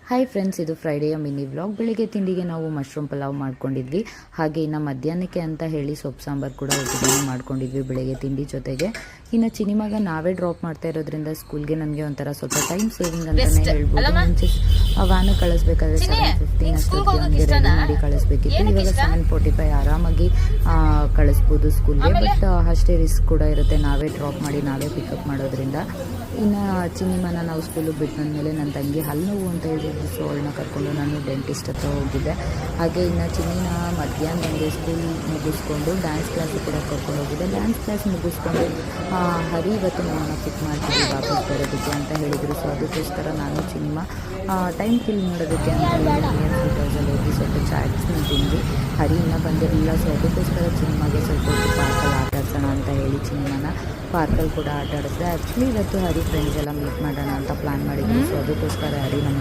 Hi friends, ಇದು ಫ್ರೈಡೆಯ mini vlog. ಬೆಳಿಗ್ಗೆ ತಿಂಡಿಗೆ ನಾವು ಮಶ್ರೂಮ್ ಪಲಾವ್ ಮಾಡ್ಕೊಂಡಿದ್ವಿ. ಹಾಗೆ ಇನ್ನು ಮಧ್ಯಾಹ್ನಕ್ಕೆ ಅಂತ ಹೇಳಿ ಸೊಪ್ಪು ಸಾಂಬಾರು ಕೂಡ ಒಟ್ಟಿಗೆ ಮಾಡ್ಕೊಂಡಿದ್ವಿ ಬೆಳಿಗ್ಗೆ ತಿಂಡಿ ಜೊತೆಗೆ. ಇನ್ನು ಚಿನಿಮಾಗ ನಾವೇ ಡ್ರಾಪ್ ಮಾಡ್ತಾ ಇರೋದ್ರಿಂದ ಸ್ಕೂಲ್ಗೆ ನಮಗೆ ಒಂಥರ ಸ್ವಲ್ಪ ಟೈಮ್ ಸೇವಿಂಗ್ ಅಂತಲೇ ಹೇಳ್ಬೋದು. ಮುಂಚೆ ವ್ಯಾನ್ ಕಳಿಸ್ಬೇಕಾದ್ರೆ 7:15 ಅಷ್ಟೊತ್ತಿಗೆ ನಮಗೆ ರೆಡಿ ಮಾಡಿ ಕಳಿಸ್ಬೇಕಿತ್ತು. ಇವಾಗ 7:45 ಆರಾಮಾಗಿ ಕಳಿಸ್ಬೋದು ಸ್ಕೂಲ್ಗೆ. ಬಟ್ ಅಷ್ಟೇ ರಿಸ್ಕ್ ಕೂಡ ಇರುತ್ತೆ, ನಾವೇ ಡ್ರಾಪ್ ಮಾಡಿ ನಾವೇ ಪಿಕಪ್ ಮಾಡೋದ್ರಿಂದ. ಇನ್ನು ಚಿನಿಮಾನ ನಾವು ಸ್ಕೂಲಿಗೆ ಬಿಟ್ಟು ಬಂದಮೇಲೆ ನನ್ನ ತಂಗಿ ಹಲ್ಲು ನೋವು ಅಂತ ಹೇಳಿದ್ರು, ಸೊ ಅವಳನ್ನ ಕರ್ಕೊಂಡು ನಾನು ಡೆಂಟಿಸ್ಟ್ ಹತ್ರ ಹೋಗಿದ್ದೆ. ಹಾಗೆ ಇನ್ನು ಚಿನ್ನಿನ ಮಧ್ಯಾಹ್ನ ನನಗೆ ಸ್ಕೂಲ್ ಮುಗಿಸ್ಕೊಂಡು ಡ್ಯಾನ್ಸ್ ಕ್ಲಾಸಿಗೆ ಕೂಡ ಕರ್ಕೊಂಡು ಹೋಗಿದ್ದೆ. ಡ್ಯಾನ್ಸ್ ಕ್ಲಾಸ್ ಮುಗಿಸ್ಕೊಂಡು ಹರಿ ಇವತ್ತು ನಮ್ಮನ್ನು ಪಿಕ್ ಮಾಡ್ತೀವಿ ವಾಪಸ್ ಬರೋದಕ್ಕೆ ಅಂತ ಹೇಳಿದರು. ಸೊ ಅದಕ್ಕೋಸ್ಕರ ನಾನು ಚಿನಿಮಾ ಟೈಮ್ ಕಿಲ್ ಮಾಡೋದಕ್ಕೆ ಅಂತ ಹೇಳಿ ಫುಡ್ ಹೌಸಲ್ಲಿ ಹೋಗಿ ಸ್ವಲ್ಪ ಚಾಟ್ಸ್ನ ತಿಂದು ಹರಿ ಇನ್ನೂ ಬಂದಿರಲಿಲ್ಲ. ಸೊ ಅದಕ್ಕೋಸ್ಕರ ಚಿನಿಮಾಗೆ ಸ್ವಲ್ಪ ಹೊತ್ತು ಪಾರ್ಕಲ್ಲಿ ಆಟ ಆಡ್ಸೋಣ ಅಂತ ಹೇಳಿ ಚಿನಿಮಾನ ಪಾರ್ಕಲ್ಲಿ ಕೂಡ ಆಟ ಆಡಿಸಿದೆ. ಆ್ಯಕ್ಚುಲಿ ಇವತ್ತು ಹರಿ ಫ್ರೆಂಡ್ಸ್ ಎಲ್ಲ ಮೀಟ್ ಮಾಡೋಣ ಅಂತ ಪ್ಲ್ಯಾನ್ ಮಾಡಿದ್ವಿ. ಸೊ ಅದಕ್ಕೋಸ್ಕರ ಹರಿ ನಮ್ಮ